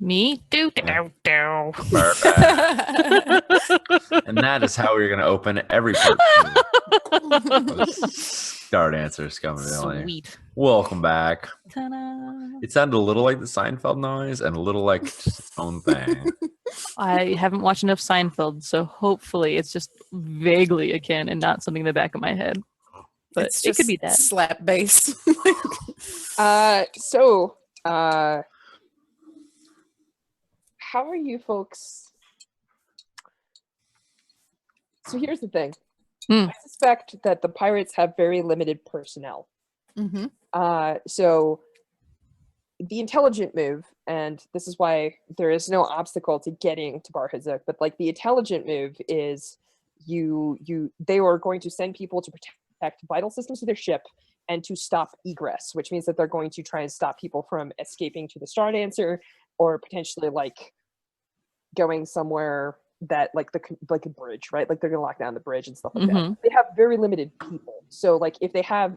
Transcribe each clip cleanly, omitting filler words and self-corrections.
Me? Do do Yeah. do do. And that is how we're going to open every part two of Stardancer, Scum and Villainy. Sweet. Welcome back. Ta-da. It sounded a little like the Seinfeld noise and a little like just its own thing. I haven't watched enough Seinfeld, so hopefully it's just vaguely akin and not something in the back of my head. But It's it just could be that. slap bass. How are you folks? So here's the thing. I suspect that the pirates have very limited personnel. Mm-hmm. So the intelligent move, and this is why there is no obstacle to getting to Bar Hazuk, but like the intelligent move is they are going to send people to protect vital systems of their ship and to stop egress, which means that they're going to try and stop people from escaping to the Stardancer or potentially like going somewhere that like a bridge, right? Like they're gonna lock down the bridge and stuff like that. They have very limited people. So like if they have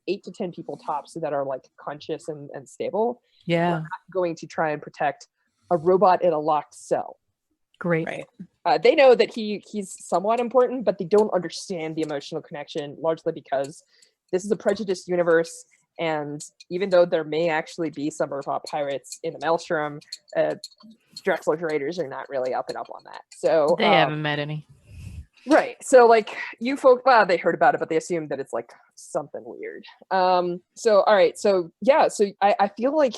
8 to 10 people tops that are like conscious and stable, Yeah. they're not going to try and protect a robot in a locked cell. Great. Right. They know that he's somewhat important, but they don't understand the emotional connection, largely because this is a prejudiced universe. And even though there may actually be some robot pirates in the Maelstrom, Drexler's Raiders are not really up and up on that. So They haven't met any. Right. So like you folks, they heard about it, but they assume that it's like something weird. So all right. So yeah. So I feel like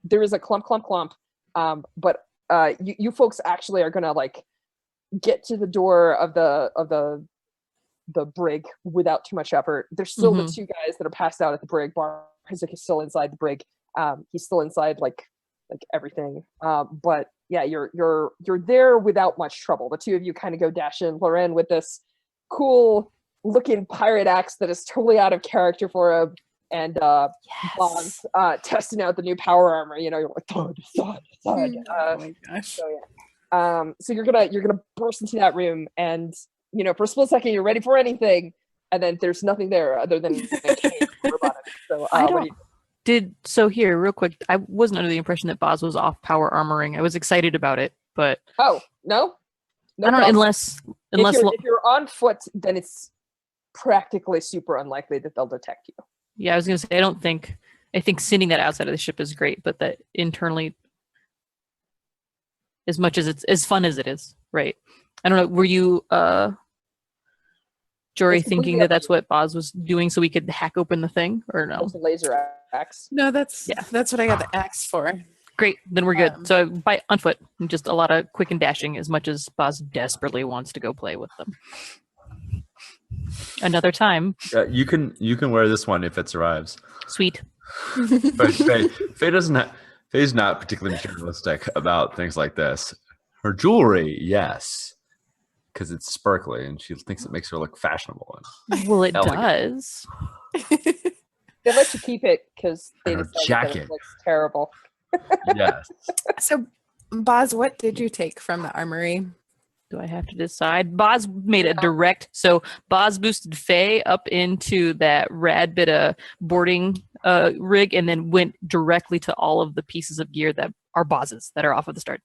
there is a clump. But you folks actually are gonna like get to the door of the brig without too much effort. There's still the 2 guys that are passed out at the brig. Bar Hazuk is still inside the brig. He's still inside like everything. But yeah, you're there without much trouble. The 2 of you kind of go dash in. Loren with this cool looking pirate axe that is totally out of character for him, and Bond testing out the new power armor. You know, you're like thud. Oh my gosh. So yeah. So you're gonna burst into that room, and you know, for a split second, you're ready for anything, and then there's nothing there other than a cage robot. So I don't. So here, real quick, I wasn't under the impression that Boz was off power armoring. I was excited about it, but no, I don't know, unless if you're on foot, then it's practically super unlikely that they'll detect you. Yeah, I was gonna say I think sending that outside of the ship is great, but that internally, as much as it's as fun as it is, right? I don't know. Were you, Jory, thinking that that's what Boz was doing so we could hack open the thing, or no? It's a laser axe. No, that's what I got the axe for. Great, then we're good. So on foot, just a lot of quick and dashing, as much as Boz desperately wants to go play with them. Another time. You can wear this one if it survives. Sweet. But Faye's not particularly materialistic about things like this. Her jewelry, yes, because it's sparkly and she thinks it makes her look fashionable. Well, it elegant. does. They let you keep it because they And her decided that jacket. it looks terrible. Yes. So, Boz, what did you take from the armory? Do I have to decide? Boz made a direct, so Boz boosted Faye up into that rad bit of boarding rig and then went directly to all of the pieces of gear that are Boz's, that are off of the start.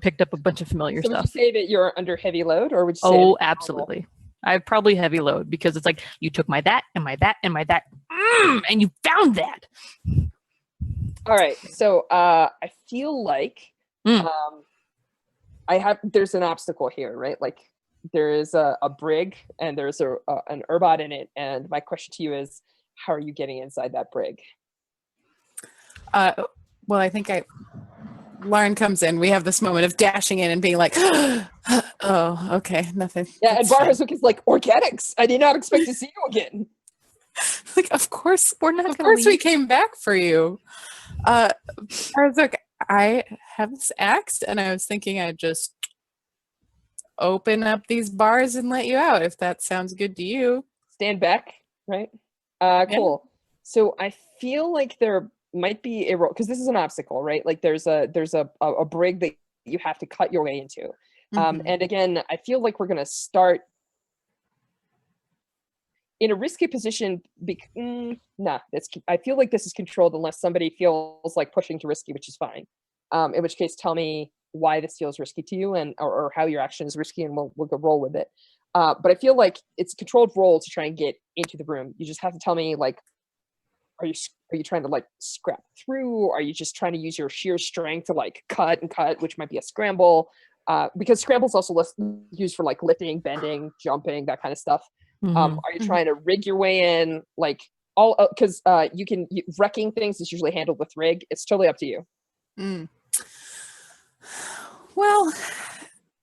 Picked up a bunch of familiar So stuff. would you say that you're under heavy load, or would you say? Oh, absolutely. I probably heavy load because it's like you took my that and my that and my that, and you found that. All right. So I feel like there's an obstacle here, right? Like there is a brig and there's an Urbot in it, and my question to you is, how are you getting inside that brig? Well, I think Lauren comes in. We have this moment of dashing in and being like, oh, okay, nothing. Yeah, and Bar Hazuk is like, organics. I did not expect to see you again. Like, of course, We're not of gonna course we leave. came back for you. Bar Hazuk, I have this axe, and I was thinking I'd just open up these bars and let you out, if that sounds good to you. Stand back, right? Cool. So I feel like there might be a role, because this is an obstacle, right? Like there's a brig that you have to cut your way into. And again, I feel like we're gonna start. in a risky position. Nah, I feel like this is controlled unless somebody feels like pushing to risky, which is fine. In which case, tell me why this feels risky to you, and or how your action is risky, and we'll go roll with it. But I feel like it's a controlled roll to try and get into the room. You just have to tell me, like, are you trying to like scrap through? Are you just trying to use your sheer strength to like cut, which might be a scramble? Because scramble is also used for like lifting, bending, jumping, that kind of stuff. Are you trying to rig your way in, like all? Because wrecking things is usually handled with rig. It's totally up to you. Well,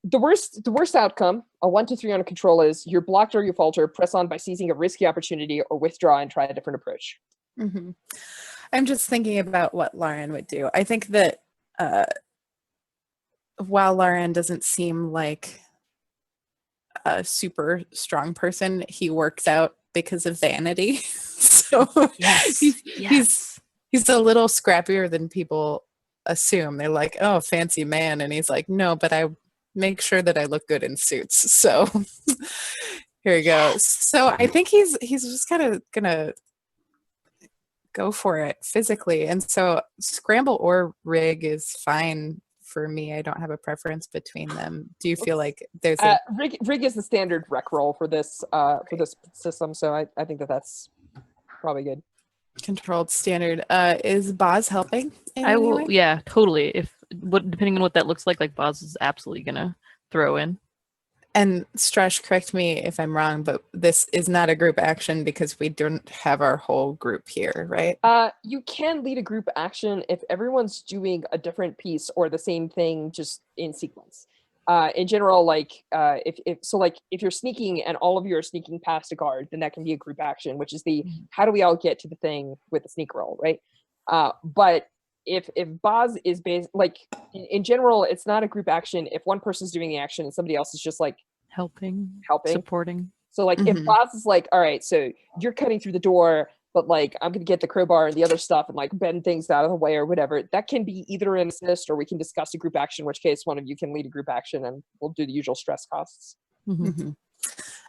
the worst outcome, a 1 to 3 on a control, is you're blocked or you falter. Press on by seizing a risky opportunity, or withdraw and try a different approach. I'm just thinking about what Lauren would do. I think that while Lauren doesn't seem like a super strong person, he works out because of vanity. So he's a little scrappier than people assume. They're like, oh, fancy man, and he's like, no, but I make sure that I look good in suits. So here we go. So I think he's just kind of gonna go for it physically. And so scramble or rig is fine for me. I don't have a preference between them. Do you feel like there's a rig is the standard rec roll for this system, so I think that's probably good. Controlled standard. Is Boz helping? I will, yeah, totally. Depending on what that looks like Boz is absolutely gonna throw in. And Strush, correct me if I'm wrong, but this is not a group action because we don't have our whole group here, right? You can lead a group action if everyone's doing a different piece or the same thing, just in sequence. In general, like if you're sneaking and all of you are sneaking past a guard, then that can be a group action, which is the how do we all get to the thing with the sneak roll, right? But if Boz is based, like in general, it's not a group action if one person's doing the action and somebody else is just like helping, supporting. So like if Boz is like, all right, so you're cutting through the door, but like I'm gonna get the crowbar and the other stuff and like bend things out of the way or whatever, that can be either an assist or we can discuss a group action, in which case one of you can lead a group action and we'll do the usual stress costs.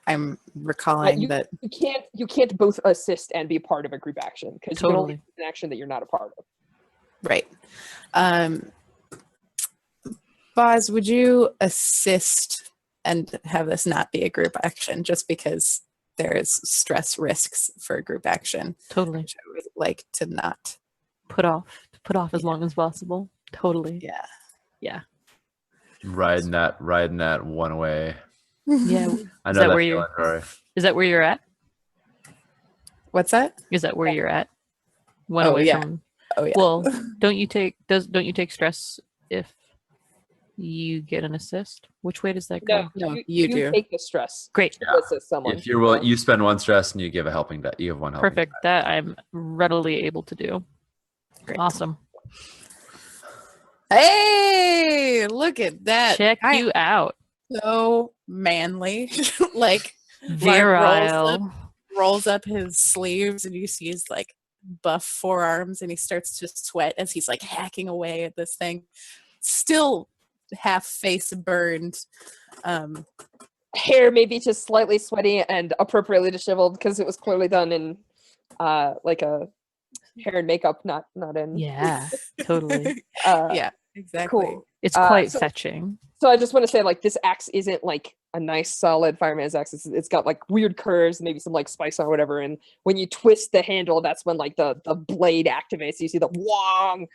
I'm recalling that you can't both assist and be part of a group action, because you can only do an action that you're not a part of. Right. Boz, would you assist and have this not be a group action just because there's stress risks for a group action? Totally. Which I would like to not put off as long as possible. Totally. Yeah. Riding that one way. Yeah. I know that feeling, Rory. Is that where you're at? What's that? Is that where you're at? One away from. Oh yeah. Well, don't you take stress if you get an assist? Which way does that go? No, you do. Take the stress. Great. Yeah. Assist someone. If you're willing, you spend one stress and you give a helping die. You have one helping. Perfect. That I'm readily able to do. Great. Awesome. Hey, look at that. Check you out. So manly. Like virile. Rolls up his sleeves and you see his like buff forearms and he starts to sweat as he's like hacking away at this thing. Still half face burned. Hair maybe just slightly sweaty and appropriately disheveled because it was clearly done in like a hair and makeup, not in. Yeah, totally. Yeah, exactly. Cool. It's quite fetching. So I just want to say, like, this axe isn't like a nice solid fireman's axe. It's got like weird curves, maybe some like spice on or whatever. And when you twist the handle, that's when like the blade activates. You see the wong.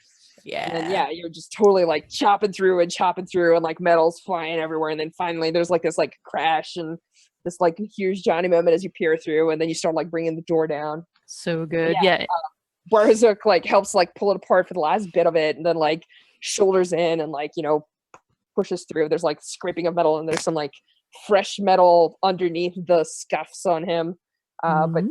Yeah. And yeah, you're just totally like chopping through and like metal's flying everywhere. And then finally there's like this like crash and this like huge Johnny moment as you peer through, and then you start like bringing the door down. So good. Yeah. Barzuk like helps like pull it apart for the last bit of it, and then like shoulders in and like, you know, pushes through. There's like scraping of metal and there's some like fresh metal underneath the scuffs on him. But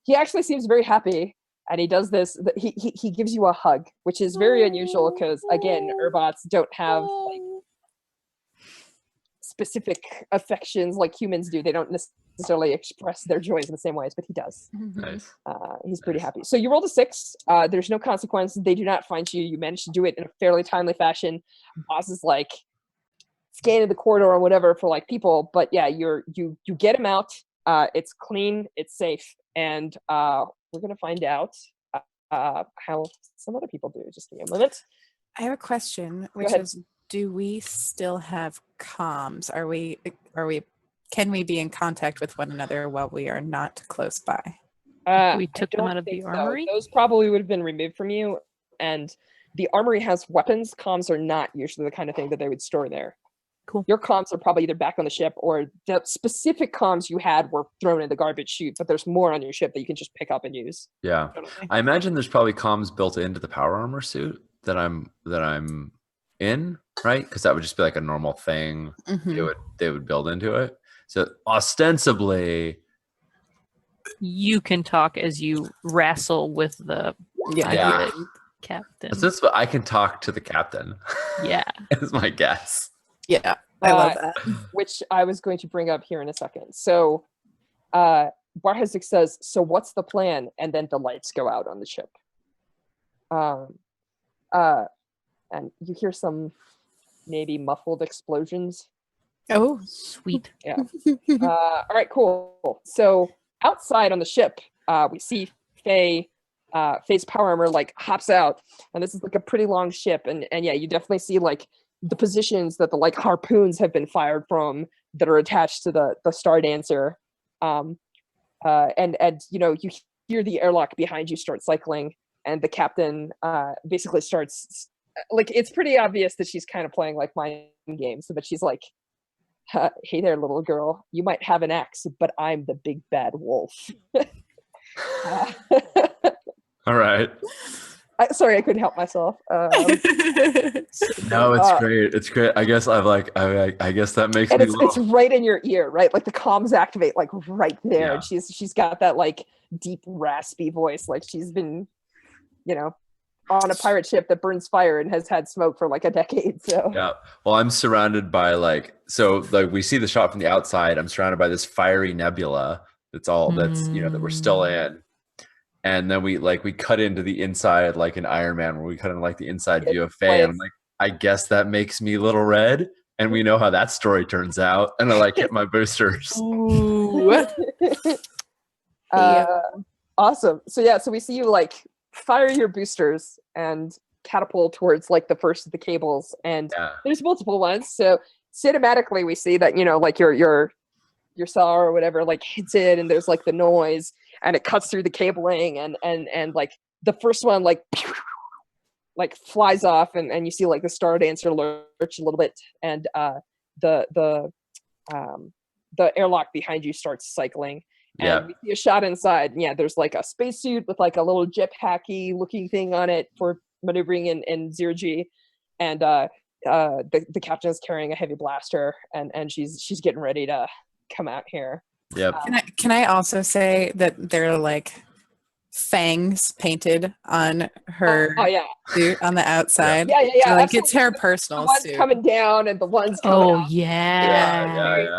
he actually seems very happy. And he does this, he gives you a hug, which is very unusual because, again, Urbots don't have like specific affections like humans do. They don't necessarily express their joys in the same ways, but he does. Nice. He's pretty happy. So you rolled a 6. There's no consequence. They do not find you. You managed to do it in a fairly timely fashion. Boss is like scanning the corridor or whatever for like people, but yeah, you get him out. It's clean, it's safe, and we're gonna find out how some other people do. Just give me a moment. I have a question, which ahead. is, do we still have comms? Can we be in contact with one another while we are not close by? We I took them don't out of the think so. armory? Those probably would have been removed from you, and the armory has weapons. Comms are not usually the kind of thing that they would store there. Cool. Your comms are probably either back on the ship or the specific comms you had were thrown in the garbage chute, but there's more on your ship that you can just pick up and use. Yeah. I imagine there's probably comms built into the power armor suit that I'm in, right? Because that would just be like a normal thing they would build into it. So ostensibly, You can talk as you wrestle with the Yeah. captain. ostensibly I can talk to the captain. Yeah. Is my guess. Yeah, I love that. Which I was going to bring up here in a second. So Barhazik says, so what's the plan? And then the lights go out on the ship. And you hear some maybe muffled explosions. Oh, Sweet. Yeah. All right, cool. So outside on the ship, we see Faye. Faye's power armor like hops out, and this is like a pretty long ship. And yeah, you definitely see like the positions that the like harpoons have been fired from that are attached to the Stardancer. And you know, you hear the airlock behind you start cycling, and the captain basically starts like, it's pretty obvious that she's kind of playing like mind games, but she's like, hey there, little girl, you might have an axe, but I'm the big bad wolf. All right. Sorry, I couldn't help myself. No, it's great. It's great. I guess I guess that makes and me it's right in your ear, right? Like the comms activate like right there. Yeah. And she's got that like deep raspy voice, like she's been, you know, on a pirate ship that burns fire and has had smoke for like a decade. So Yeah. Well, I'm surrounded by like we see the shot from the outside. I'm surrounded by this fiery nebula. That's that we're still in. And then we cut into the inside like an Iron Man, where we cut into like the inside view of Faye. And I'm like, I guess that makes me Little Red. And we know how that story turns out. And I like hit my boosters. Ooh. Awesome. So we see you like fire your boosters and catapult towards like the first of the cables, and there's multiple ones. So cinematically we see that, you know, like your saw or whatever like hits it, and there's like the noise, and it cuts through the cabling, and like the first one like flies off, and you see like the Stardancer lurch a little bit, and the airlock behind you starts cycling. And we see a shot inside. And yeah, there's like a spacesuit with like a little jetpacky looking thing on it for maneuvering in zero G. And the captain is carrying a heavy blaster, and she's getting ready to come out here. Yep. Can I also say that there are like fangs painted on her suit on the outside? Yeah. So, like, it's her personal the one's suit. coming down and the one's coming up. Yeah.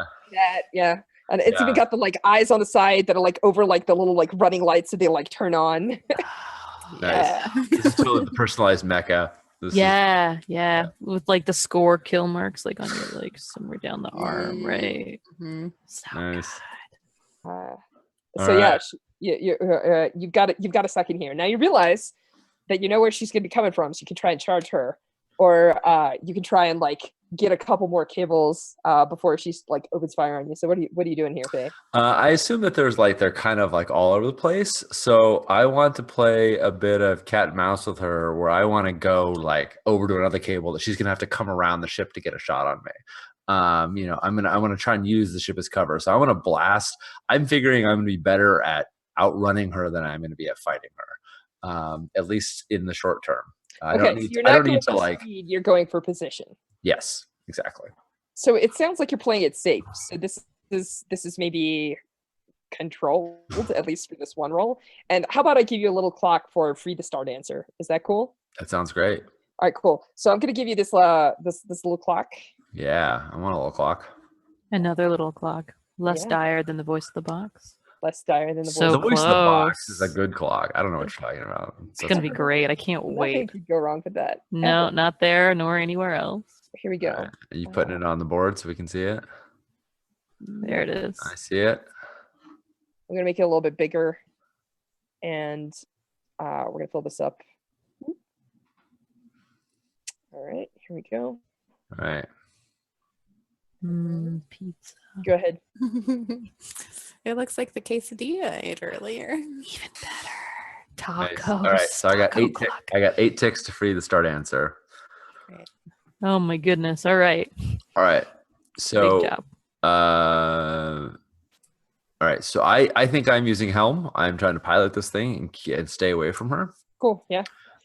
And it's even got the like eyes on the side that are like over like the little like running lights that they like turn on. Nice. This is totally the personalized mecha. Yeah. With like the score kill marks like on your like somewhere down the arm, right? Mm-hmm. So nice. good. You've got a second here. Now you realize that you know where she's gonna be coming from, so you can try and charge her, or you can try and like get a couple more cables before she's like opens fire on you. So what are you doing here, Faye? I assume that they're kind of like all over the place. So I want to play a bit of cat and mouse with her, where I want to go like over to another cable that she's gonna have to come around the ship to get a shot on me. I want to try and use the ship as cover. So I want to blast. I'm figuring I'm gonna be better at outrunning her than I'm gonna be at fighting her. At least in the short term. I don't need to like speed, you're going for position. Yes, exactly. So it sounds like you're playing it safe. So this is maybe controlled, at least for this one roll. And how about I give you a little clock for free the Stardancer? Is that cool? That sounds great. All right, cool. So I'm gonna give you this little clock. Yeah, I want a little clock. Another little clock. Less dire than the voice of the box. Less dire than the So The voice of the box close. is a good clock. I don't know what you're talking about. It's gonna be great. I can't Nothing wait. could go wrong with that. No, Ever. not there nor anywhere else. Here we go. All right. Are you putting it on the board so we can see it? There it is. I see it. I'm gonna make it a little bit bigger, and we're gonna fill this up. All right, here we go. All right. Pizza. Go ahead. It looks like the quesadilla I ate earlier. Even better. Nice. Tacos. All right. So I got Taco 8. clock. I got 8 ticks to free the Stardancer. Oh my goodness. All right. All right. So, Big job. all right. So I think I'm using Helm. I'm trying to pilot this thing and stay away from her. Cool. Yeah.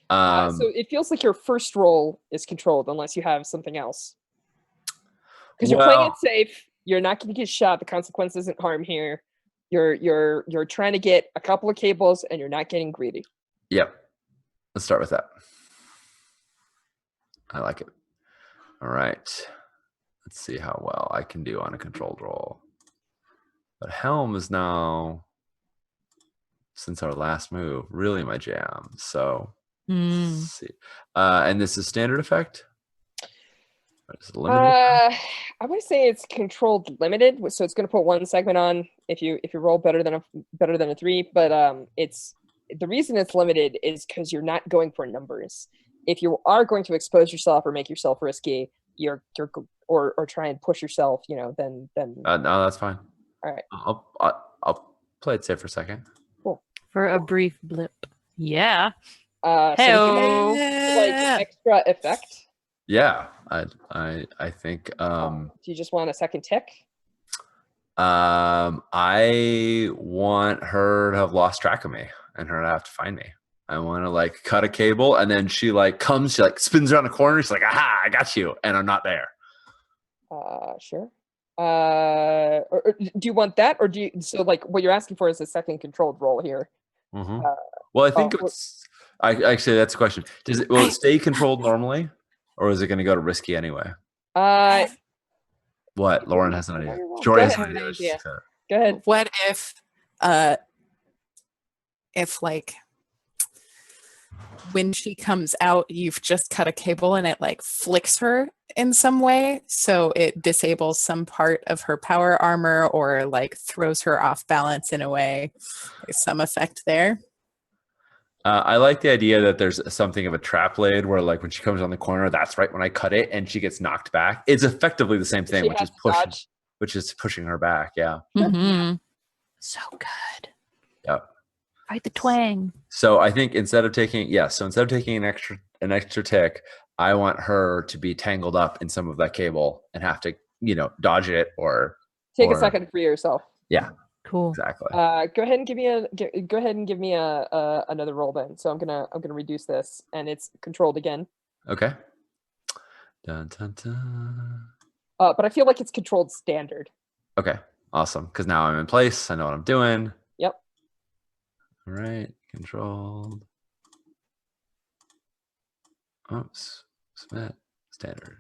So it feels like your first roll is controlled unless you have something else. Because you're playing it safe. You're not going to get shot. The consequence isn't harm here. You're trying to get a couple of cables and you're not getting greedy. Yep. Let's start with that. I like it. All right. Let's see how well I can do on a controlled roll. But Helm is now, since our last move, really my jam. So let's see. And this is standard effect? Or is it limited effect? I would say it's controlled limited, so it's going to put one segment on if you roll better than a 3. But it's the reason it's limited is because you're not going for numbers. If you are going to expose yourself or make yourself risky, or try and push yourself, then No, that's fine. all right. I'll play it safe for a second. Cool. For a brief blip. Yeah. So Hey-o. would you like extra effect? Yeah, I think Do you just want a second tick? I want her to have lost track of me and her to have to find me. I want to like cut a cable and then she like comes, she like spins around the corner. She's like, aha, I got you. And I'm not there. Sure. Or do you want that, or do you? So like, what you're asking for is a second controlled roll here. Mm-hmm. Well, I think oh, I actually that's the question. Will it stay controlled normally, or is it going to go to risky anyway? What? Lauren has an idea. Jory has an idea. Go ahead. What if like when she comes out, you've just cut a cable and it like flicks her in some way, so it disables some part of her power armor or like throws her off balance in a way. There's some effect there. I like the idea that there's something of a trap blade where like when she comes on the corner, that's right when I cut it and she gets knocked back. It's effectively the same thing, which is pushing her back. Yeah. Mm-hmm. So good. Yep. Fight the twang. So I think instead of taking an extra tick, I want her to be tangled up in some of that cable and have to, dodge it or take a second to free yourself. Yeah. Cool. Exactly. Go ahead and give me another roll then. So I'm gonna reduce this, and it's controlled again. Okay. Dun, dun, dun. But I feel like it's controlled standard. Okay. Awesome. Because now I'm in place. I know what I'm doing. Yep. All right. Controlled. Oops. Submit. Standard.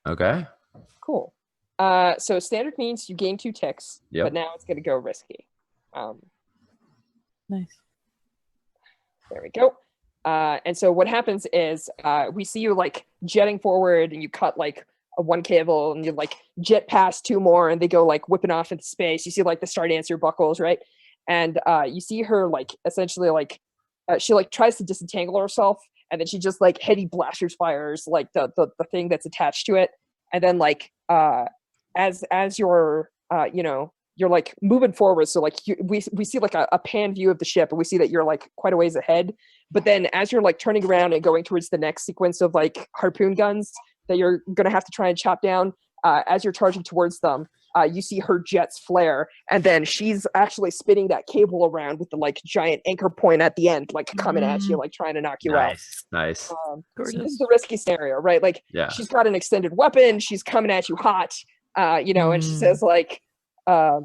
Okay. Cool. So standard means you gain 2 ticks, but now it's going to go risky. Nice. There we go. And so what happens is we see you like jetting forward, and you cut like one cable, and you like jet past 2 more, and they go like whipping off into space. You see like the Stardancer buckles, right? And you see her like essentially like she like tries to disentangle herself, and then she just like heady blasters fires like the thing that's attached to it, and then like as you're you're like moving forward, so like we see like a pan view of the ship, and we see that you're like quite a ways ahead, but then as you're like turning around and going towards the next sequence of like harpoon guns that you're gonna have to try and chop down, as you're charging towards them, you see her jets flare, and then she's actually spinning that cable around with the like giant anchor point at the end, like coming at you, like trying to knock you out. Nice. So this is the risky scenario, right? Like she's got an extended weapon, she's coming at you hot, and she says like I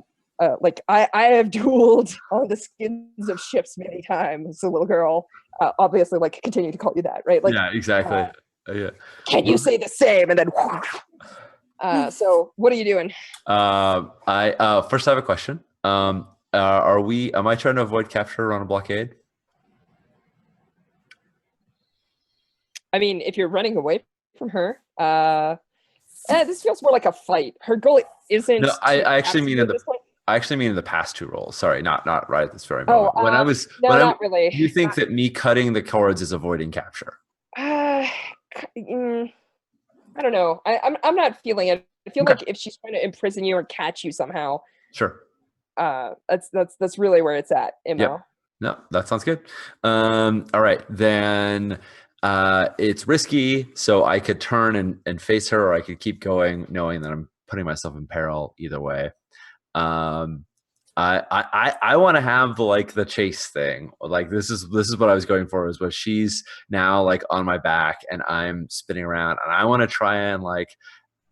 have dueled on the skins of ships many times, the little girl. Obviously, like continue to call you that, right? Like yeah, exactly. Yeah. Can you say the same? And then so what are you doing? I first I have a question. Am I trying to avoid capture on a blockade? I mean, if you're running away from her, This feels more like a fight. Her goal isn't. No, I to actually ask mean you in at the this point. I actually mean in the past two rolls. Sorry, not right at this very Oh, moment. no, not really. You think that me cutting the cords is avoiding capture? I don't know. I'm not feeling it. I feel Okay. like if she's trying to imprison you or catch you somehow, Sure. that's really where it's at, Imo. Yep. No, that sounds good. All right, then it's risky, so I could turn and face her, or I could keep going, knowing that I'm putting myself in peril either way. I want to have the chase thing. Like this is what I was going for, is where she's now like on my back and I'm spinning around, and I want to try and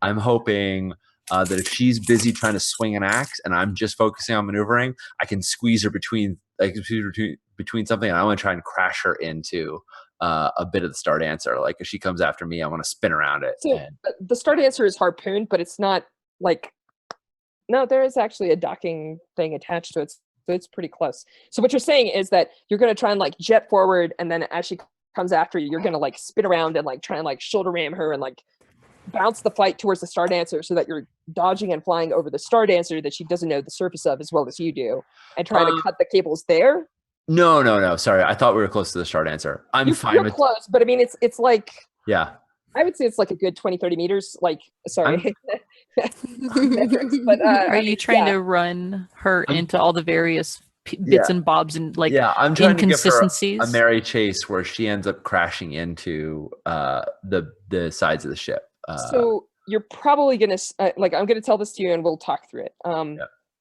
I'm hoping that if she's busy trying to swing an axe and I'm just focusing on maneuvering, I can squeeze her between something, and I want to try and crash her into a bit of the Stardancer. Like if she comes after me, I want to spin around it. So the Stardancer is harpooned, but it's not like. No, there is actually a docking thing attached to it, so it's pretty close. So what you're saying is that you're going to try and jet forward, and then as she comes after you, you're going to spin around and try and shoulder ram her and bounce the fight towards the Stardancer, so that you're dodging and flying over the Stardancer that she doesn't know the surface of as well as you do, and trying to cut the cables there. No. Sorry, I thought we were close to the Stardancer. I'm fine. You're close, but I mean, it's like. Yeah. I would say it's like a good 20, 30 meters. Sorry. Metrics, but, Are you trying to run her into all the various bits and bobs and I'm trying inconsistencies? to give her a merry chase where she ends up crashing into the sides of the ship. So you're probably gonna I'm gonna tell this to you and we'll talk through it.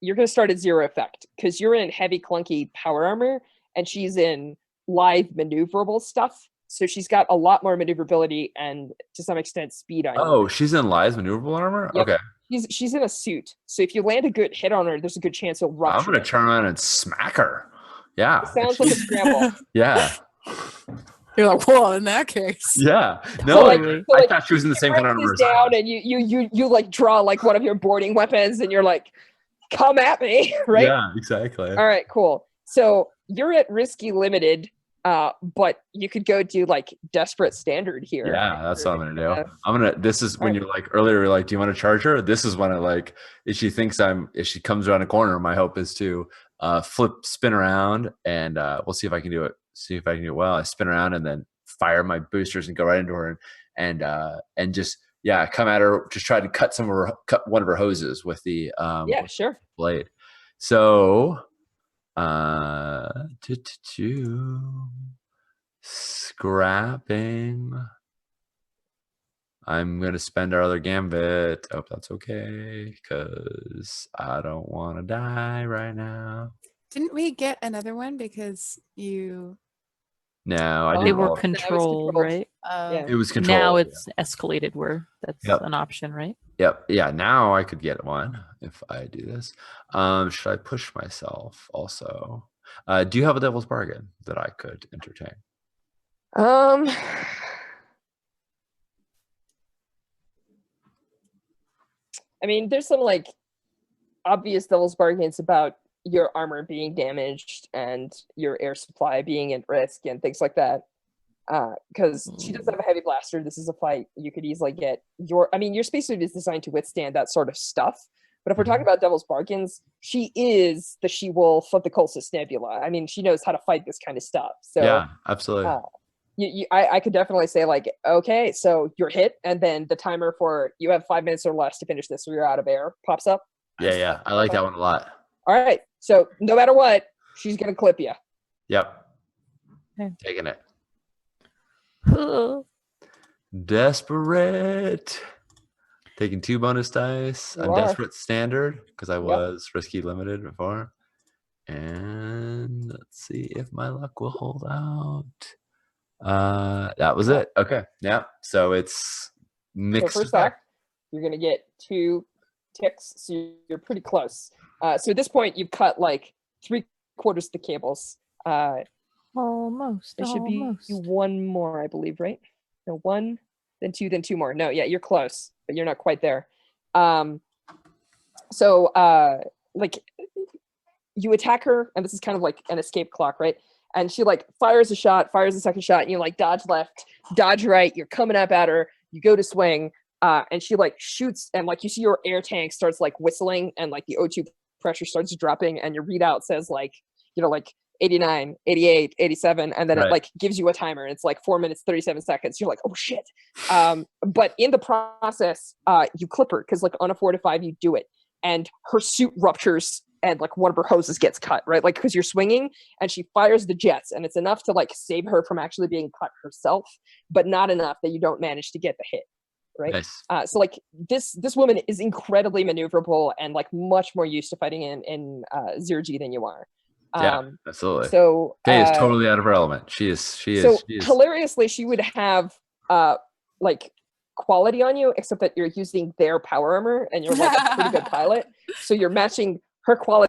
You're gonna start at 0 effect because you're in heavy clunky power armor and she's in lithe maneuverable stuff. So she's got a lot more maneuverability and to some extent speed on you. Oh, she's in Lies maneuverable armor? Yep. Okay. She's in a suit. So if you land a good hit on her, there's a good chance you'll rupture. I'm going to turn around and smack her. Yeah. It sounds like a scramble. Yeah. You're like, well, in that case. Yeah. No, I thought she was in the same kind of armor. Down and you draw one of your boarding weapons and you're like, come at me, right? Yeah, exactly. All right, cool. So you're at risky limited. But you could go do desperate standard here. Yeah, that's what I'm gonna do. This is when you're earlier, you're do you want to charge her? This is when if she comes around a corner, my hope is to spin around and we'll see if I can do it. See if I can do it well. I spin around and then fire my boosters and go right into her and just come at her. Just try to cut one of her hoses with the sure blade. So. Scrapping. I'm gonna spend our other gambit. Hope that's okay, because I don't want to die right now. Didn't we get another one because you? No, I They didn't. were control, right? It was control. Now it's escalated where that's an option, right? Yep. Yeah. Now I could get one if I do this. Should I push myself also? Do you have a devil's bargain that I could entertain? I mean, there's some obvious devil's bargains about your armor being damaged and your air supply being at risk and things like that. Because she doesn't have a heavy blaster. This is a fight you could easily get. Your spacesuit is designed to withstand that sort of stuff. But if we're talking about devil's bargains, she is the she-wolf of the Colsus Nebula. I mean, she knows how to fight this kind of stuff. So yeah, absolutely. I could definitely say okay, so you're hit, and then the timer for you have 5 minutes or less to finish this, or you're out of air pops up. Yeah, I like that one a lot. All right, so no matter what, she's gonna clip you. Yep. Okay. Taking it. Desperate. Taking 2 bonus dice. A desperate standard because I was risky limited before. And let's see if my luck will hold out. That was it. Okay. Yeah. So it's mixed. So first off, you're gonna get 2 ticks, so you're pretty close. So at this point, you've cut 3/4 of the cables. Almost. There should be 1 more, I believe, right? No, 1, then 2, then 2 more. No, yeah, you're close, but you're not quite there. You attack her, and this is kind of like an escape clock, right? And she fires a shot, fires a second shot, and you dodge left, dodge right. You're coming up at her. You go to swing, and she like shoots, and like you see your air tank starts like whistling, and like the O2 pressure starts dropping, and your readout says like, you know, like 89, 88, 87, and then it Right. like gives you a timer. It's like 4 minutes, 37 seconds. You're like, oh shit. But in the process, you clip her, because like on a 4 to 5, you do it, and her suit ruptures, and like one of her hoses gets cut, right? Like, because you're swinging, and she fires the jets, and it's enough to like save her from actually being cut herself, but not enough that you don't manage to get the hit, right? Nice. So like this woman is incredibly maneuverable and like much more used to fighting in 0G than you are. Yeah, absolutely. So Faye is totally out of her element. She is. Hilariously, she would have like quality on you, except that you're using their power armor, and you're like a pretty good pilot. So you're matching her quality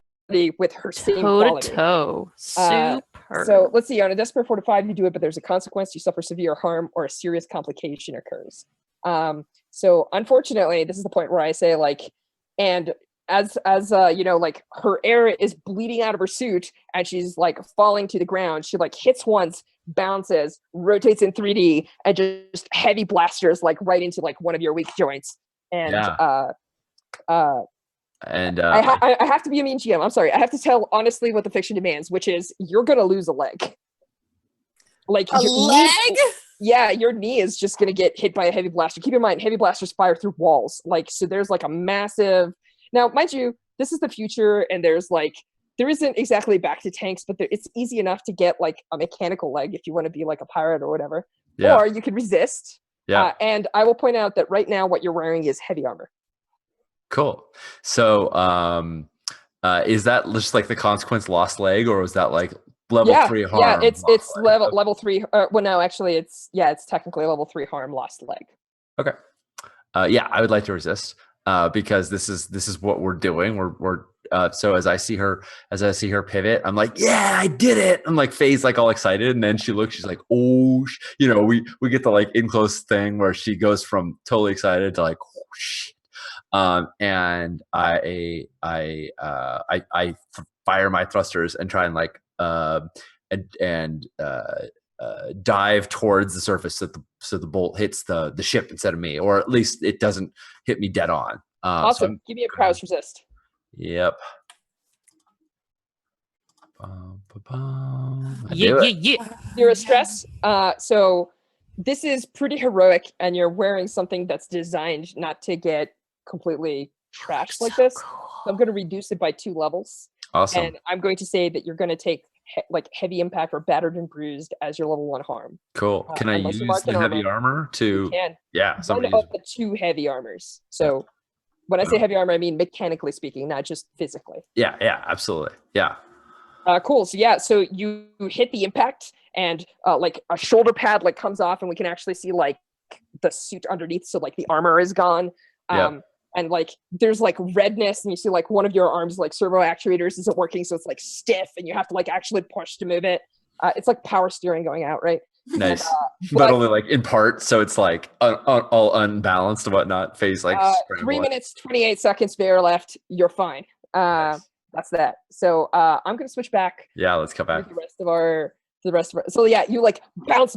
with her same quality. Toe. Super. So let's see. On a desperate 4 to 5, you do it, but there's a consequence. You suffer severe harm, or a serious complication occurs. So unfortunately, this is the point where I say like, and as you know, like her air is bleeding out of her suit, and she's like falling to the ground. She like hits once, bounces, rotates in 3D, and just heavy blasters like right into like one of your weak joints. And I have to be a mean GM. I'm sorry. I have to tell honestly what the fiction demands, which is you're gonna lose a leg. Like a leg? Yeah, your knee is just gonna get hit by a heavy blaster. Keep in mind, heavy blasters fire through walls. Like, so there's like a massive. Now, mind you, this is the future, and there isn't exactly back to tanks, but it's easy enough to get like a mechanical leg if you want to be like a pirate or whatever. Yeah. Or you could resist. Yeah. And I will point out that right now what you're wearing is heavy armor. Cool. So, is that just like the consequence lost leg, or was that like level 3 harm? Yeah, it's level 3. Well, no, actually, it's technically level 3 harm, lost leg. Okay. Yeah, I would like to resist because this is what we're doing. We're so as I see her pivot, I'm like, yeah, I did it. I'm like, Faye's like all excited, and then she looks, she's like, oh, you know, we get the like in close thing where she goes from totally excited to like, oh, shit. And I fire my thrusters and try and like dive towards the surface so the bolt hits the ship instead of me, or at least it doesn't hit me dead on. Awesome. So give me a prowess resist. Yep. Yeah. You're a stress. So this is pretty heroic, and you're wearing something that's designed not to get completely trashed like this. Cool. So I'm going to reduce it by 2 levels. Awesome. And I'm going to say that you're going to take like heavy impact or battered and bruised as your level 1 harm. Cool. Can I unless you use mark the an heavy armor. armor to? You can. Yeah. One Somebody of the 2 heavy armors. So when I say heavy armor, I mean mechanically speaking, not just physically. Yeah. Absolutely. Yeah. Cool. So yeah, so you hit the impact, and like a shoulder pad like comes off, and we can actually see like the suit underneath. So like the armor is gone. And like there's like redness, and you see like one of your arms like servo actuators isn't working, so it's like stiff, and you have to like actually push to move it. It's like power steering going out, right? Nice. But only like in part, so it's like all unbalanced and whatnot. Phase like 3 minutes 28 seconds spare left. You're fine. Nice. That's that. So I'm gonna switch back. Yeah, let's come back. The rest of our. So yeah, you like bounce,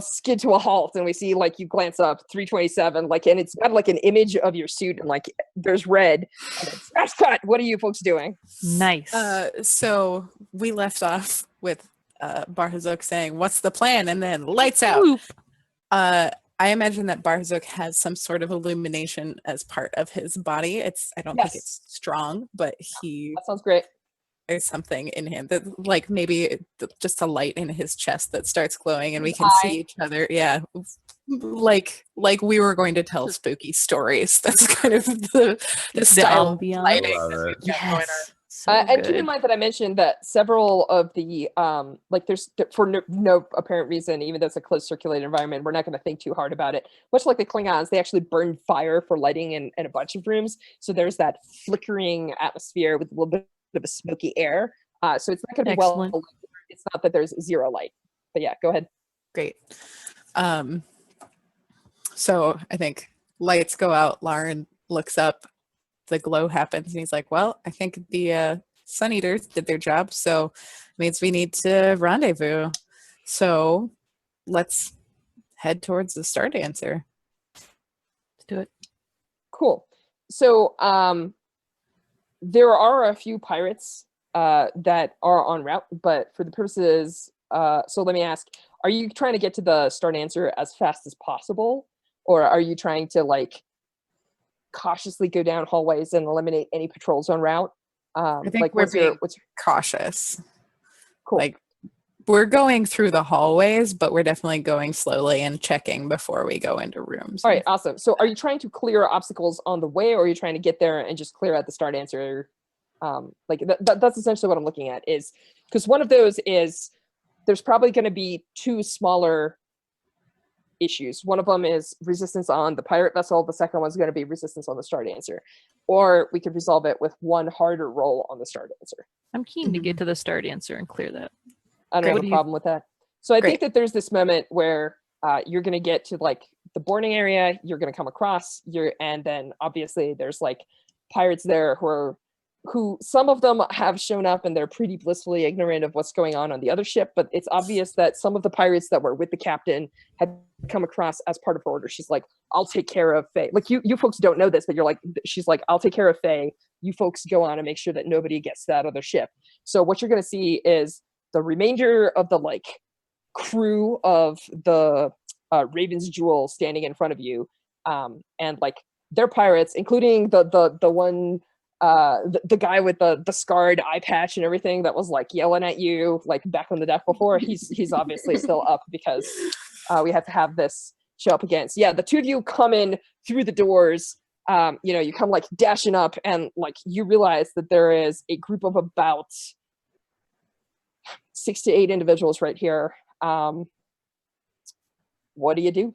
skid to a halt, and we see like you glance up 327, like, and it's got like an image of your suit, and like there's red. Smash cut. What are you folks doing? Nice. So we left off with Barhazuk saying, "What's the plan?" and then lights out. Whoop. I imagine that Barhazuk has some sort of illumination as part of his body. I don't think it's strong, but That sounds great. there's something in him that like maybe just a light in his chest that starts glowing, and we can see each other. Yeah. Like we were going to tell spooky stories. That's kind of the style of lighting that we've got going on. Yes. So And keep in good. mind that I mentioned that several of the like there's for no apparent reason, even though it's a closed circulated environment, we're not going to think too hard about it. Much like the Klingons, they actually burn fire for lighting in a bunch of rooms, so there's that flickering atmosphere with a little bit of a smoky air. So it's not going to be Excellent. well. It's not that there's zero light, but yeah, go ahead. Great. So I think lights go out. Lauren looks up. The glow happens, and he's like, "Well, I think the Sun Eaters did their job, so it means we need to rendezvous. So let's head towards the Stardancer." Do it. Cool. So there are a few pirates that are en route, but for the purposes, so let me ask, are you trying to get to the Stardancer as fast as possible? Or are you trying to like cautiously go down hallways and eliminate any patrols en route? I think like we're what's your being cautious. cool. Like, we're going through the hallways, but we're definitely going slowly and checking before we go into rooms. All right, awesome. So are you trying to clear obstacles on the way, or are you trying to get there and just clear out the Stardancer? Like that's essentially what I'm looking at, is because one of those is there's probably going to be two smaller issues. One of them is resistance on the pirate vessel. The second one's going to be resistance on the Stardancer. Or we could resolve it with one harder roll on the Stardancer. I'm keen to get to the Stardancer and clear that. I don't Great. have a problem with that. So I think Great. that there's this moment where you're going to get to like the boarding area, you're going to come across, and then obviously there's like pirates there who some of them have shown up and they're pretty blissfully ignorant of what's going on the other ship, but it's obvious that some of the pirates that were with the captain had come across as part of her order. She's like, I'll take care of Faye. Like you folks don't know this, but she's like, I'll take care of Faye. You folks go on and make sure that nobody gets to that other ship. So what you're going to see is the remainder of the like crew of the Raven's Jewel standing in front of you, and like they're pirates, including the one the guy with the scarred eye patch and everything that was like yelling at you like back on the deck before. He's obviously still up because we have to have this show up again. So yeah, the two of you come in through the doors. You come like dashing up, and like you realize that there is a group of about 6 to 8 individuals right here. What do you do?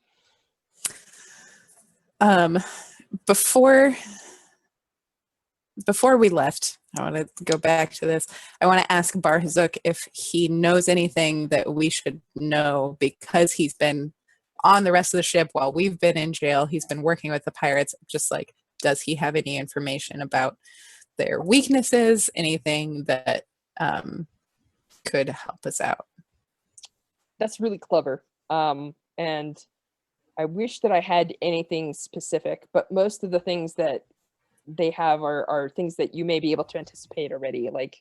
Before we left, I want to go back to this. I want to ask Barhazuk if he knows anything that we should know, because he's been on the rest of the ship while we've been in jail. He's been working with the pirates. Just like, does he have any information about their weaknesses, anything that could help us out? That's really clever. And I wish that I had anything specific, but most of the things that they have are things that you may be able to anticipate already. Like,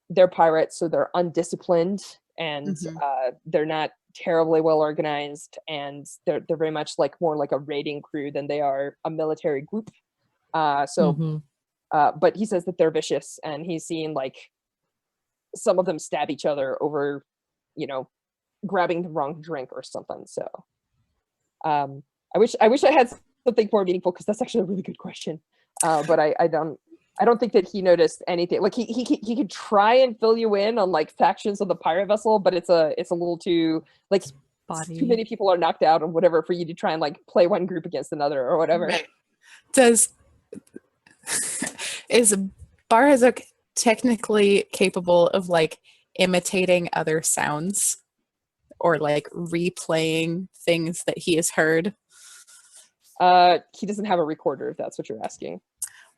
they're pirates, so they're undisciplined, and they're not terribly well organized, and they're very much like more like a raiding crew than they are a military group. But he says that they're vicious, and he's seen like some of them stab each other over, grabbing the wrong drink or something. So I wish I had something more meaningful, because that's actually a really good question. But I don't think that he noticed anything. Like he could try and fill you in on like factions of the pirate vessel, but it's a little too like too many people are knocked out or whatever for you to try and like play one group against another or whatever. Right. Is Barhazuk technically capable of like imitating other sounds or like replaying things that he has heard? He doesn't have a recorder, if that's what you're asking.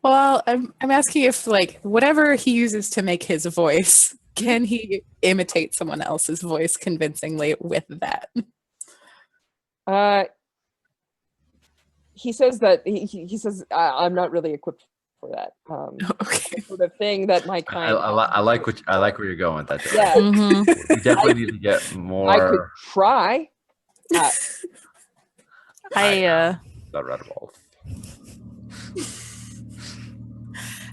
Well, I'm asking if like whatever he uses to make his voice, can he imitate someone else's voice convincingly with that? He says that he says I'm not really equipped for that. Okay. Sort of thing that my kind. I like where you're going with that. Yeah, We definitely need to get more. I could try. The Red Wolf.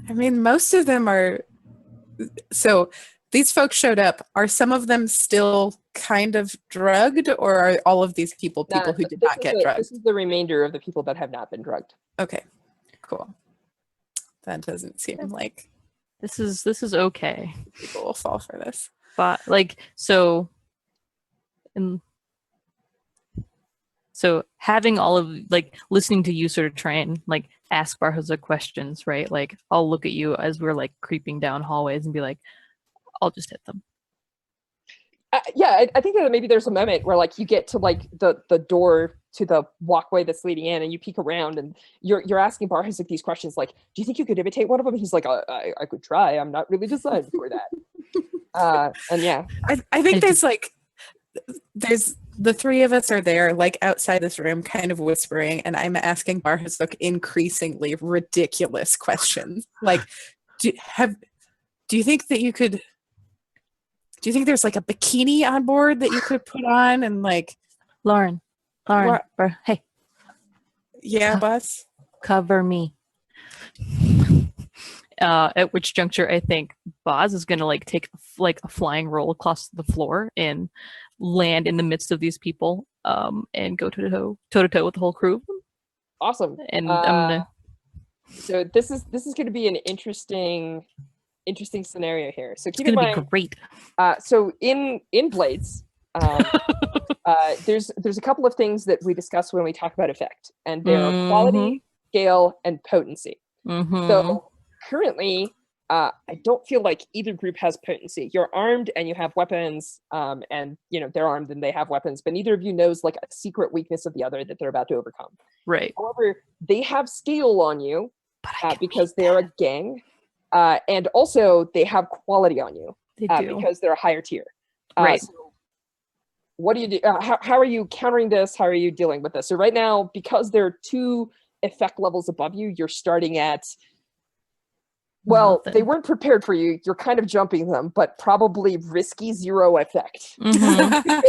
I mean, most of them are. So these folks showed up. Are some of them still kind of drugged, or are all of these people who did not get drugged? This is the remainder of the people that have not been drugged. Okay, cool. That doesn't seem like This is okay. people will fall for this. But like so having all of like listening to you sort of try and like ask Barhoza questions, right? Like I'll look at you as we're like creeping down hallways and be like, I'll just hit them. I think that maybe there's a moment where like you get to like the door to the walkway that's leading in, and you peek around and you're asking Barhoza these questions like, do you think you could imitate one of them? And he's like, I could try. I'm not really designed for that. And yeah, I think there's the three of us are there, like outside this room, kind of whispering, and I'm asking Barhazuk increasingly ridiculous questions. Like, do you think that you could? Do you think there's like a bikini on board that you could put on and like? Lauren, hey, Yeah, boss. cover me. At which juncture I think Boz is gonna like take like a flying roll across the floor and land in the midst of these people, and go toe to toe with the whole crew. Awesome. And I'm gonna. So this is going to be an interesting scenario here. So It's keep in gonna be mind. great. So in Blades, there's a couple of things that we discuss when we talk about effect, and they're quality, scale, and potency. So currently, I don't feel like either group has potency. You're armed and you have weapons, and they're armed and they have weapons, but neither of you knows like a secret weakness of the other that they're about to overcome. Right. However, they have scale on you because they're a gang, and also they have quality on you They do. because they're a higher tier. Right. So what do you do? How are you countering this? How are you dealing with this? So right now, because there are 2 effect levels above you, you're starting at, well, Nothing. they weren't prepared for you. You're kind of jumping them, but probably risky 0 effect.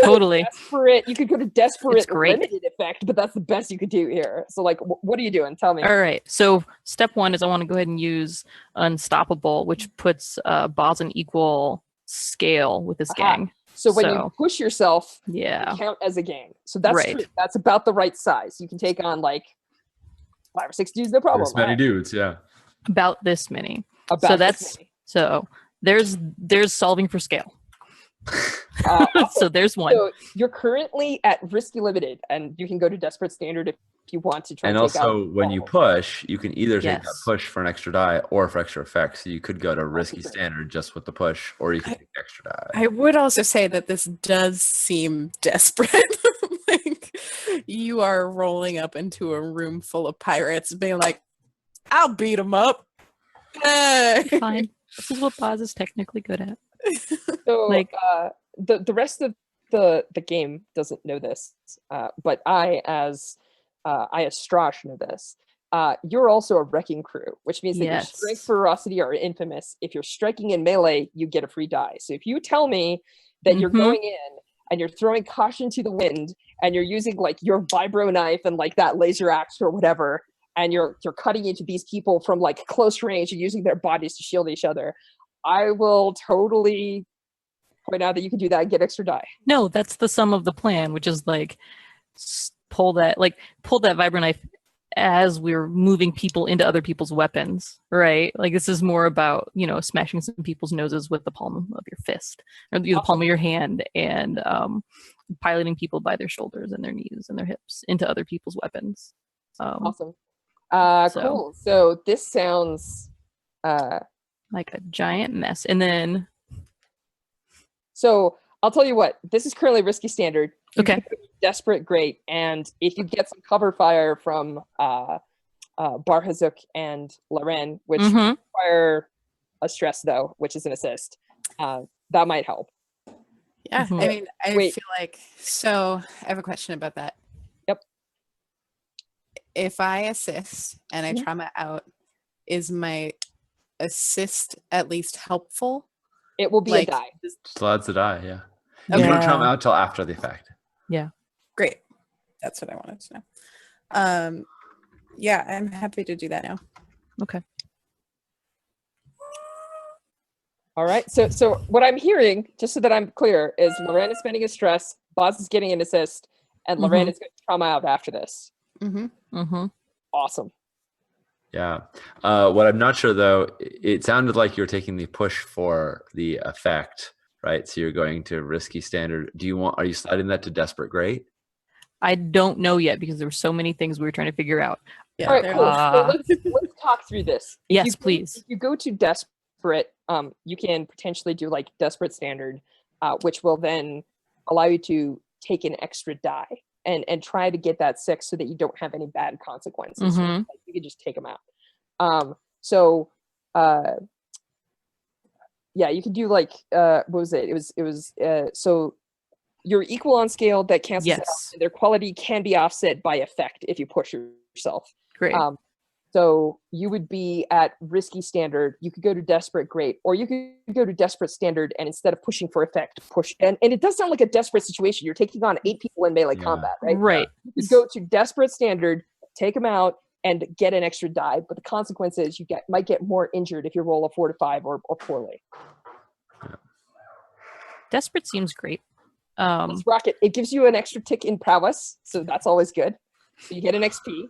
Totally. Desperate. You could go to desperate It's great. limited effect, but that's the best you could do here. So like, what are you doing? Tell me. All right. So step 1 is I want to go ahead and use Unstoppable, which puts Boz in equal scale with this gang. So when you push yourself, Yeah. you count as a gang. So that's Right. true. That's about the right size. You can take on like 5 or 6 dudes, no problem. This many dudes, yeah. About this many. About So this that's many. so there's solving for scale. Awesome. So there's one. So you're currently at risky limited, and you can go to desperate standard if you want to try. And to take also, out when you all. push, you can either take that Yes. push for an extra die or for extra effects. So you could go to risky standard just with the push, or you can take extra die. I would also say that this does seem desperate. Like you are rolling up into a room full of pirates, being like, "I'll beat them up." Hey. Fine. This is what Boz is technically good at. So like- the rest of the game doesn't know this, but I as Strash know this. You're also a wrecking crew, which means that your Yes. strength, ferocity are infamous. If you're striking in melee, you get a free die. So if you tell me that you're Mhm. going in and you're throwing caution to the wind and you're using like your vibro knife and like that laser axe or whatever, and you're cutting into these people from like close range and using their bodies to shield each other, I will totally point out that you can do that and get extra die. No, that's the sum of the plan, which is like pull that vibro knife as we're moving people into other people's weapons, right? Like this is more about, smashing some people's noses with the palm of your fist or the palm of your hand, and piloting people by their shoulders and their knees and their hips into other people's weapons. Awesome. so- Cool. So this sounds Like a giant mess. And then so I'll tell you what, this is currently risky standard. You Okay. can go desperate, great. And if you get some cover fire from Barhazuk and Loren, which Mhm. require a stress though, which is an assist, that might help. Yeah, Mhm. I mean, I Wait. feel like so. I have a question about that. Yep. If I assist and I Mhm. trauma out, is my assist at least helpful? It will be Like, a die. Still adds the die, yeah. Okay. You don't Yeah. trauma out till after the effect. Great. That's what I wanted to know. Yeah, I'm happy to do that now. Okay. All right. So what I'm hearing, just so that I'm clear, is Loren is spending his stress, Boz is getting an assist, and Loren is going to trauma out after this. Mm-hmm. Mm-hmm. Awesome. Yeah. What I'm not sure though, it sounded like you were taking the push for the effect, right? So you're going to risky standard. Are you sliding that to desperate great? I don't know yet because there were so many things we were trying to figure out. Yeah. All right, there cool. was- So let's talk through this. If Yes, you go- please. If you go to desperate, you can potentially do like desperate standard, which will then allow you to take an extra die and try to get that 6 so that you don't have any bad consequences. Mhm. Like, you can just take them out. So yeah, you could do like what was it? It was so you're equal on scale. That cancels it out. Yes. Their quality can be offset by effect if you push yourself. Great. So you would be at risky standard. You could go to desperate great, or you could go to desperate standard, and instead of pushing for effect, push. And it does sound like a desperate situation. You're taking on 8 people in melee combat, right? Right. You could go to desperate standard, take them out, and get an extra die. But the consequence is you might get more injured if you roll a 4 to 5 or poorly. Desperate seems great. Let's rock it. It gives you an extra tick in prowess, so that's always good. So you get an XP.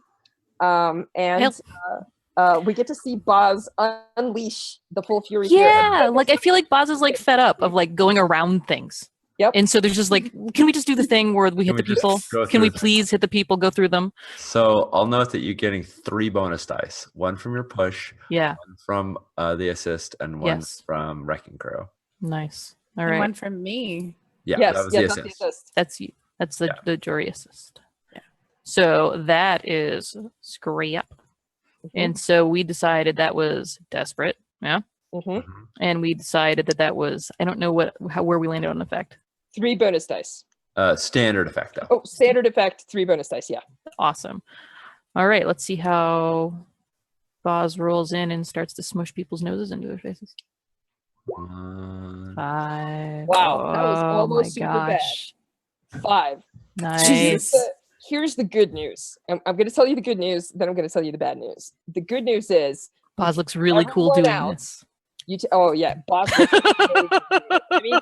We get to see Boz unleash the full fury here. Yeah, like I feel like Boz is like fed up of like going around things. Yep. And so there's just like, can we just do the thing where we hit the we just people? go Can we through them? please hit the people, go through them? So I'll note that you're getting 3 bonus dice. 1 from your push, Yeah. 1 from the assist, and 1 Yes. from Wrecking Crew. Nice. All And right. one from me. Yeah, Yes, that was yes, the that's assist. the assist. That's you. That's the, Yeah. the jury assist. Yeah. So that is scrap. And so we decided that was desperate. Yeah. Mhm. And we decided that was, I don't know where we landed on effect. 3 bonus dice. Standard effect though. Oh, standard effect, 3 bonus dice. Yeah. Awesome. All right. Let's see how Boz rolls in and starts to smush people's noses into their faces. 1. 5. Wow, that was Oh almost my super bad. gosh. 5. Nice. Here's the good news. I'm going to tell you the good news, then I'm going to tell you the bad news. The good news is Boz looks really cool everyone doing out. this. oh yeah, Boss. I mean,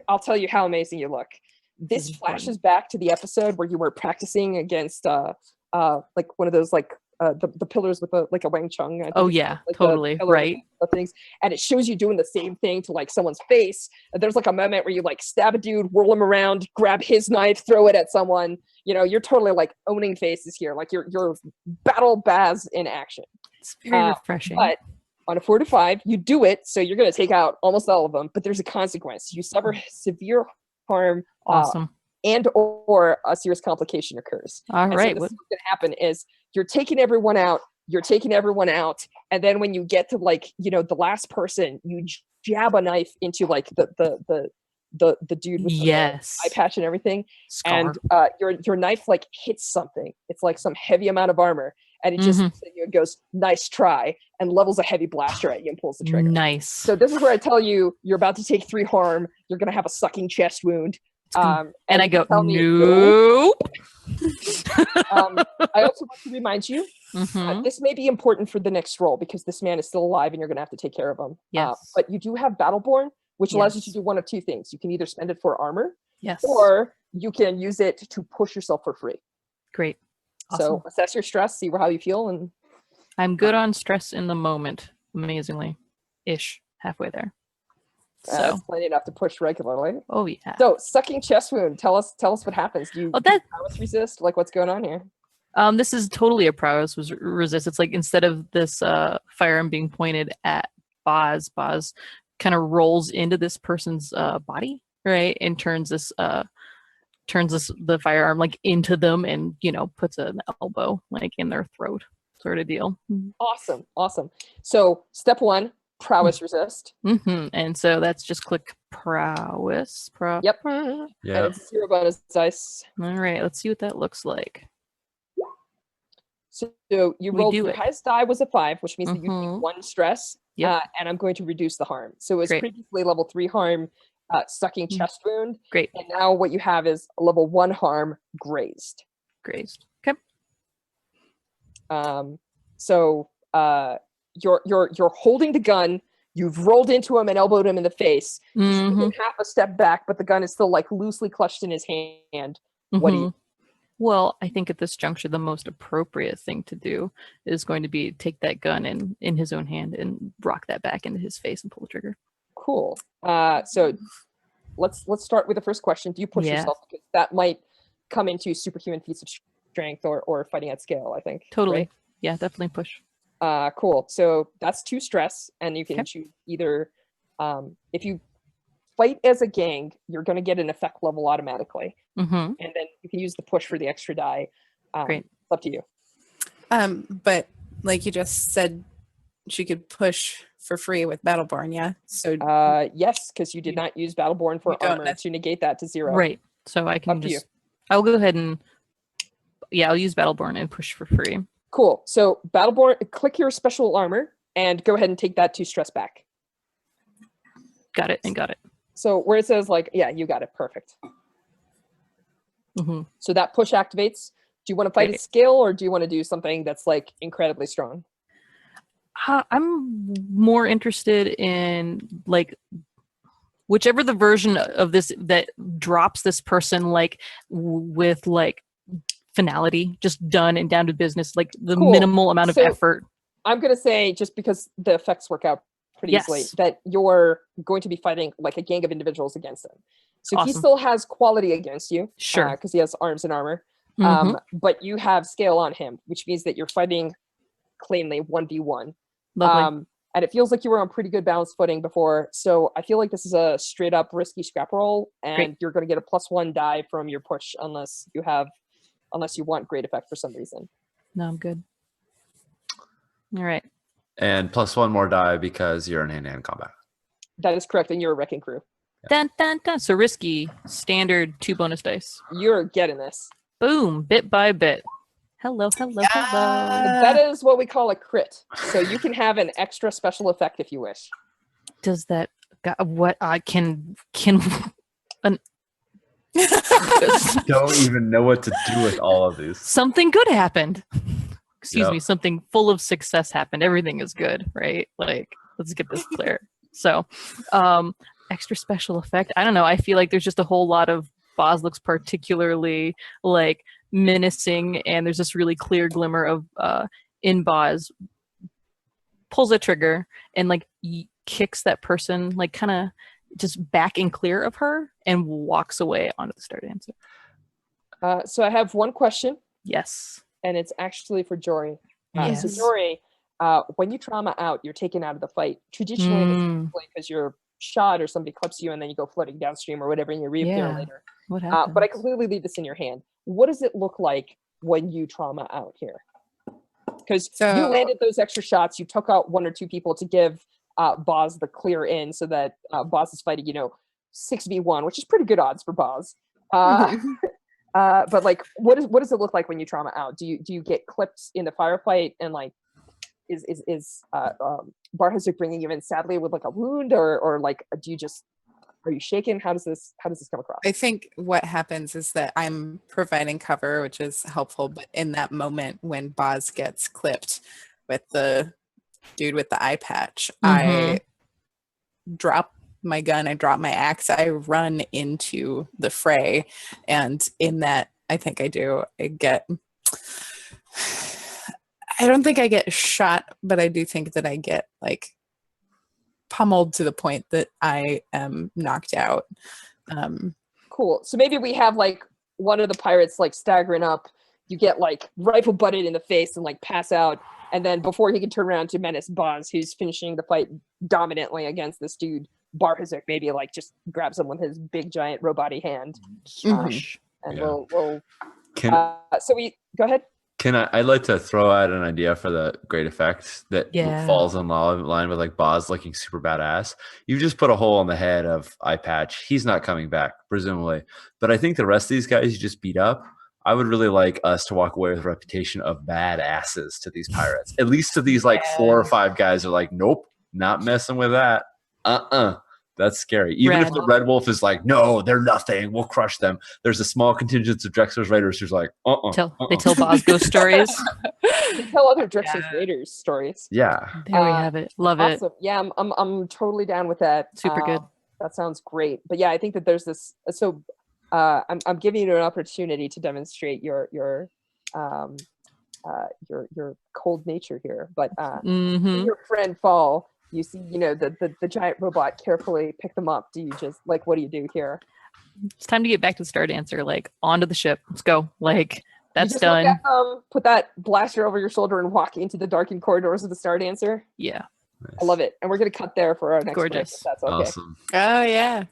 I'll tell you how amazing you look. This is flashes back to the episode where you were practicing against like one of those like the pillars with a Wang Chung. I think Oh it's yeah, like the totally. pillar Right. with the things, and it shows you doing the same thing to like someone's face. And there's like a moment where you like stab a dude, whirl him around, grab his knife, throw it at someone. You know, you're totally like owning faces here. Like you're battle Baz in action. It's very refreshing. But on a 4 to 5, you do it, so you're going to take out almost all of them. But there's a consequence. You suffer severe harm, Awesome. and or a serious complication occurs. All And right. so what's going to happen is you're taking everyone out. And then when you get to like, you know, the last person, you jab a knife into like the dude with Yes. the eye patch and everything. Scar. And your knife like hits something. It's like some heavy amount of armor. And it just Mhm. looks at you and goes, "Nice try," and levels a heavy blaster at you and pulls the trigger. Nice. So this is where I tell you you're about to take 3 harm. You're going to have a sucking chest wound. And I you go, tell me, nope. I also want to remind you, Mhm. this may be important for the next roll because this man is still alive and you're going to have to take care of him. Yes. But you do have Battleborn, which allows you to Yes. do one of 2 things. You can either spend it for armor, Yes. or you can use it to push yourself for free. Great. Awesome. So assess your stress, see how you feel, and I'm good on stress in the moment, amazingly. Ish. Halfway there. So, that's plenty enough to push regularly. oh yeah. So sucking chest wound. Tell us what happens. Do you Oh, that prowess resist? Like what's going on here? this is totally a prowess resist. It's like instead of this firearm being pointed at Boz kind of rolls into this person's body, right, and turns the firearm like into them, and puts an elbow like in their throat, sort of deal. Awesome. So step 1, prowess resist. And so that's just click prowess. Yep. All Yeah. And it's 0 bonus dice. right, let's see what that looks like. So you We rolled do your it. highest die was a 5, which means that you Mhm. take 1 stress. Yep. And I'm going to reduce the harm. So it was Great. previously level 3 harm, sucking chest wound. Great. And now what you have is a level 1 harm, grazed. Grazed. Okay. So you're holding the gun. You've rolled into him and elbowed him in the face. He's Mhm. taken half a step back, but the gun is still like loosely clutched in his hand. What do you? Mhm. Well, I think at this juncture, the most appropriate thing to do is going to be take that gun in his own hand and rock that back into his face and pull the trigger. Cool. So let's start with the first question. Do you push Yeah. yourself? Because that might come into superhuman feats of strength or fighting at scale, I think. Totally. right? Yeah, definitely push. Cool. So that's 2 stress, and you can Okay. choose either. If you fight as a gang, you're going to get an effect level automatically, Mm-hmm. and then you can use the push for the extra die. Great. It's up to you. But like you just said, she could push for free with Battleborn, yeah? So Yes, because you did not use Battleborn for You don't armor to negate that to 0. Right. So I can Up to you. just. I'll go ahead and. Yeah, I'll use Battleborn and push for free. Cool. So Battleborn, click your special armor and go ahead and take that 2 stress back. Got it and got it. So where it says like, yeah, you got it. Perfect. hmm So that push activates. Do you want to fight Great. a skill or do you want to do something that's like incredibly strong? I'm more interested in like whichever the version of this that drops this person like with like finality, just done and down to business, like the Cool. minimal amount of So- effort. I'm going to say, just because the effects work out pretty easily, Yes. that you're going to be fighting like a gang of individuals against him. So he Awesome. still has quality against you. Sure. Because he has arms and armor. Mhm. But you have scale on him, which means that you're fighting cleanly 1v1. Lovely. And it feels like you were on pretty good balanced footing before. So I feel like this is a straight up risky scrap roll, and Great. you're going to get a +1 die from your push unless you want great effect for some reason. No, I'm good. All right. And +1 more die because you're in hand-to-hand combat. That is correct, and you're a wrecking crew. Dun dun dun. So risky, standard 2 bonus dice. You're getting this. Boom, bit by bit. Hello, hello, hello. That is what we call a crit. So you can have an extra special effect if you wish. Does that what I can an Don't even know what to do with all of these. something good happened. Excuse Yep. me, something full of success happened. Everything is good, right? Like, let's get this clear. So, extra special effect. I don't know. I feel like there's just a whole lot of Boz looks particularly like menacing, and there's this really clear glimmer of in Boz pulls a trigger and like kicks that person like kind of just back and clear of her and walks away onto the Stardancer. So I have one question, Yes. and it's actually for Jory. Yes. So Jory, when you trauma out, you're taken out of the fight. Traditionally, because you're shot or somebody clips you and then you go floating downstream or whatever and you reappear Yeah. later. What happened? But I completely leave this in your hand. What does it look like when you trauma out here? Because you So- landed those extra shots, you took out 1 or 2 people to give Boz the clear in so that Boz is fighting, 6v1, which is pretty good odds for Boz. But like, what does it look like when you trauma out? Do you get clipped in the firefight and like is Barhazuk bringing you in sadly with like a wound or like are you shaken? How does this come across? I think what happens is that I'm providing cover, which is helpful, but in that moment when Boz gets clipped with the dude with the eye patch, I drop my gun, I drop my axe, I run into the fray, and in that I don't think I get shot, but I do think that I get like pummeled to the point that I am knocked out. Cool. So maybe we have like one of the pirates like staggering up. You get like rifle butted in the face and like pass out. And then before he can turn around to menace Boz, who's finishing the fight dominantly against this dude, Barhazuk maybe like just grabs him with his big giant robot-y hand. Gosh. And Yeah. we'll Can so we go ahead. I'd like to throw out an idea for the great effect that Yeah. falls in line with like Boz looking super badass. You just put a hole in the head of Eye Patch. He's not coming back, presumably. But I think the rest of these guys you just beat up. I would really like us to walk away with a reputation of badasses to these pirates. At least to these like 4 or 5 guys are like, nope, not messing with that. That's scary. Even if Rad. the Red Wolf is like, no, they're nothing. We'll crush them. There's a small contingent of Drexler's Raiders who's like, They tell Boz ghost stories. We tell other Drexler's Raiders stories. Yeah. There we have it. Love it. Awesome. Yeah, I'm totally down with that. Super good. That sounds great. But yeah, I think that there's this. So I'm giving you an opportunity to demonstrate your cold nature here. But Mhm. your friend fall. You see, the giant robot carefully pick them up. Do you just like what do you do here? It's time to get back to Stardancer. Like onto the ship. Let's go. Like You that's just look done. at, put that blaster over your shoulder and walk into the darkened corridors of the Stardancer. Yeah. I love it. And we're gonna cut there for our next break, Gorgeous. if that's okay. Awesome. Oh yeah.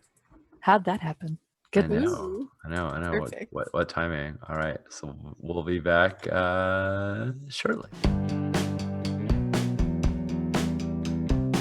How'd that happen? I Goodness. know. I know. Perfect. What timing? All right. So we'll be back shortly.